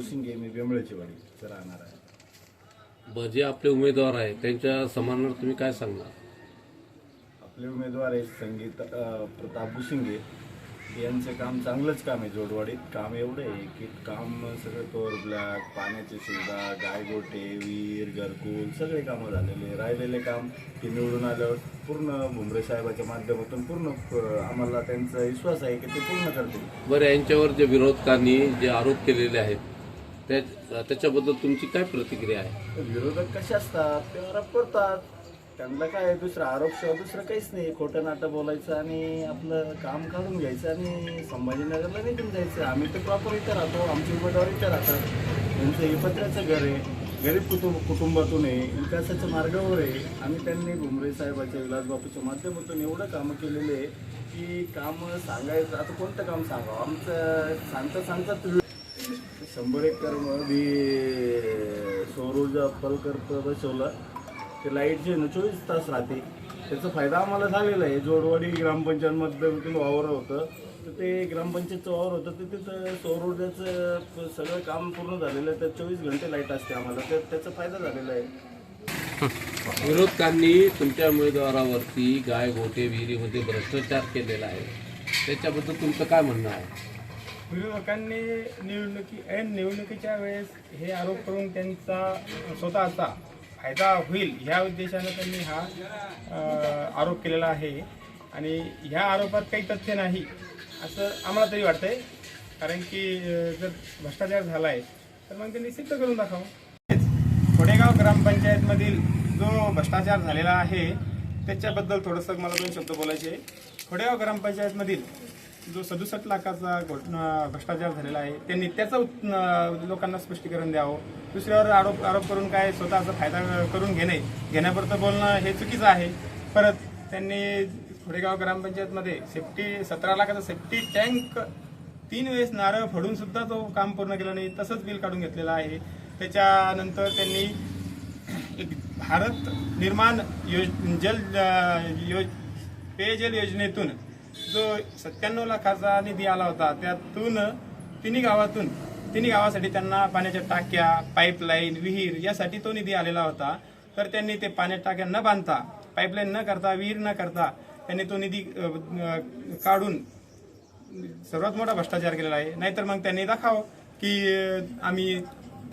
भुसिंगे, मी बेंबळेची वाडीचं राहणार आहे. जे आपले उमेदवार आहेत त्यांच्या सन्मानार्थ तुम्ही काय सांगणार? आपले उमेदवार आहेत संगीत प्रताप भुसिंगे. यांचं काम चांगलंच काम आहे. जोडवाडीत काम एवढं आहे की काम सगळं कवर ब्लॅक, पाण्याची सुविधा, गायगोटे, विहीर, घरकुल सगळे कामं झालेले. राहिलेले काम ते निवडून आल्यावर पूर्ण भुमरे साहेबाच्या माध्यमातून पूर्ण आम्हाला त्यांचा विश्वास आहे की ते पूर्ण करतील. बरं, यांच्यावर जे विरोधकांनी जे आरोप केलेले आहेत त्याच्याबद्दल तुमची काय प्रतिक्रिया आहे? विरोधक कसे असतात ते आरोप करतात. त्यांना काय दुसरा आरोपशिवाय दुसरं काहीच नाही. खोटं नाटं बोलायचं आणि आपलं काम काढून घ्यायचं आणि संभाजीनगरला निघून जायचं. आम्ही तर प्रॉपर इथं राहतो, आमचे उमेदवार इथं राहतात. त्यांचं हे पत्र्याचं घर आहे, गरीब कुटुंबातून आहे, विकासाच्या मार्गावर आहे. आणि त्यांनी भुमरे साहेबाच्या विलासबापूच्या माध्यमातून एवढं कामं केलेले आहे की कामं सांगायचं आता कोणतं काम सांगावं. आमचं सांगतात 100 एकरमध्ये सौर ऊर्जा प्रकल्प बसवला. ते लाईट जे 24 तास राहते. त्याचा फायदा आम्हाला झालेला आहे. जोडवाडी ग्रामपंचायतमध्ये वावर होतं तर ते ग्रामपंचायतचं वावर होतं तर तिथं सौर ऊर्जाचं सगळं काम पूर्ण झालेलं आहे. तर 24 घंटे लाईट असते आम्हाला. तर त्याचा फायदा झालेला आहे. विरोधकांनी तुमच्या उमेदवारावरती गाय गोटे विहिरीमध्ये भ्रष्टाचार केलेला आहे, त्याच्याबद्दल तुमचं काय म्हणणं आहे? विरोधकांनी निवडणुकीच्या वेळेस हे आरोप करून त्यांचा स्वतःचा फायदा होईल ह्या उद्देशानं त्यांनी हा आरोप केलेला आहे. आणि ह्या आरोपात काही तथ्य नाही असं आम्हाला तरी वाटतंय. कारण की जर भ्रष्टाचार झाला आहे तर मग त्यांनी सिद्ध करून दाखवावं. खोडेगाव ग्रामपंचायतमधील जो भ्रष्टाचार झालेला आहे त्याच्याबद्दल थोडंसं मला 2 शब्द बोलायचे आहे. खोडेगाव ग्रामपंचायतमधील जो 67 लाखाचा भ्रष्टाचार झालेला आहे त्यांनी त्याचं लोकांना स्पष्टीकरण द्यावं. दुसऱ्यावर आरोप करून काय स्वतःचा फायदा करून घेण्यापुरतं बोलणं हे चुकीचं आहे. परत त्यांनी खोडेगाव ग्रामपंचायतमध्ये 17 लाखाचा सेफ्टी टँक 3 वेळेस नारळ फोडून सुद्धा तो काम पूर्ण केलं नाही, तसंच बिल काढून घेतलेलं आहे. त्याच्यानंतर त्यांनी एक भारत निर्माण पेयजल योजनेतून जो 97 लाखाचा निधी आला होता त्यातून तिन्ही गावासाठी त्यांना पाण्याच्या टाक्या, पाईपलाईन, विहीर यासाठी तो निधी आलेला होता. तर त्यांनी ते पाण्याच्या टाक्या न बांधता, पाईपलाईन न करता, विहीर न करता त्यांनी तो निधी काढून सर्वात मोठा भ्रष्टाचार केलेला आहे. नाहीतर मग त्यांनी दाखवावं की आम्ही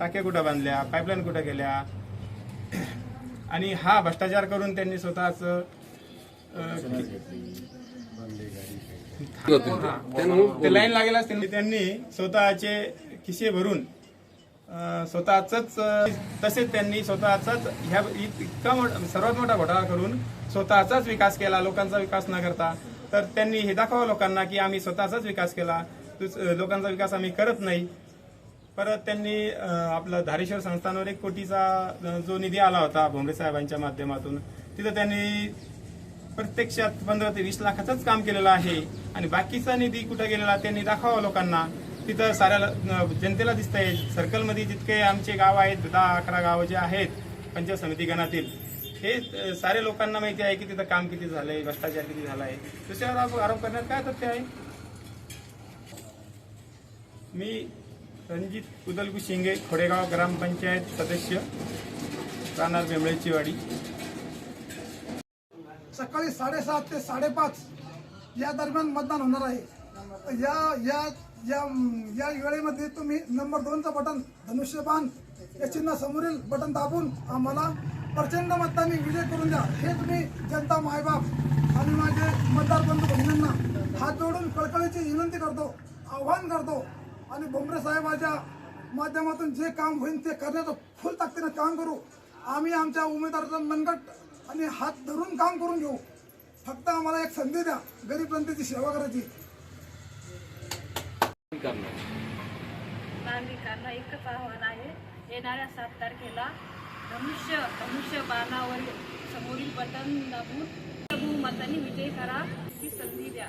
टाक्या कुठं बांधल्या, पाईपलाईन कुठं गेल्या. आणि हा भ्रष्टाचार करून त्यांनी स्वतःच ते लाईन लागेल त्यांनी स्वतःचे खिसे भरून तसेच त्यांनी स्वतःचाच ह्या इतका सर्वात मोठा घोटाळा करून स्वतःचाच विकास केला, लोकांचा विकास न करता. तर त्यांनी हे दाखवावं लोकांना की आम्ही स्वतःचाच विकास केला, लोकांचा विकास आम्ही करत नाही. परत त्यांनी आपलं धारेश्वर संस्थानवर 1 कोटीचा जो निधी आला होता भुमरे साहेबांच्या माध्यमातून, तिथं त्यांनी प्रत्यक्षात 15 ते 20 लाखाचंच काम केलेलं आहे. आणि बाकीचा निधी कुठं गेलेला त्यांनी दाखवावं लोकांना. तिथं साऱ्या जनतेला दिसतंय. सर्कलमध्ये जितके आमचे गाव आहेत, 10-11 गावं जे आहेत पंचायत समिती गणातील, हे सारे लोकांना माहिती आहे की तिथं काम किती झालंय, भ्रष्टाचार किती झाला आहे. दुसऱ्यावर आरोप करण्यात काय तथ्य आहे? मी रणजित उदलगू शिंगे, खोडेगाव ग्रामपंचायत सदस्य, राहणार बेंबळेची वाडी. सकाळी 7:30 ते 5:30 या दरम्यान मतदान होणार आहे. या वेळेमध्ये तुम्ही नंबर 2चं बटन धनुष्यबाण या चिन्ह समोरील बटन दाबून आम्हाला प्रचंड मतांनी विजय करून द्या. हे तुम्ही जनता मायबाप आणि माझे मतदार बंधू भगिनींना हात जोडून कळकळीची विनंती करतो, आव्हान करतो. आणि भुमरे साहेबांच्या माध्यमातून जे काम होईल ते करण्याचं फुल ताकदीनं काम करू. आम्ही आमच्या उमेदवाराचा मनगट आणि हात धरून काम करून घेऊ. फक्त आम्हाला एक संधी द्या गरीब जनतेची सेवा करायची. नागरिकांना एकच आव्हान आहे, येणाऱ्या 7 तारखेला धनुष्य बाणावर समोरील बटन दाबून बहुमतांनी विजय करा ही संधी द्या.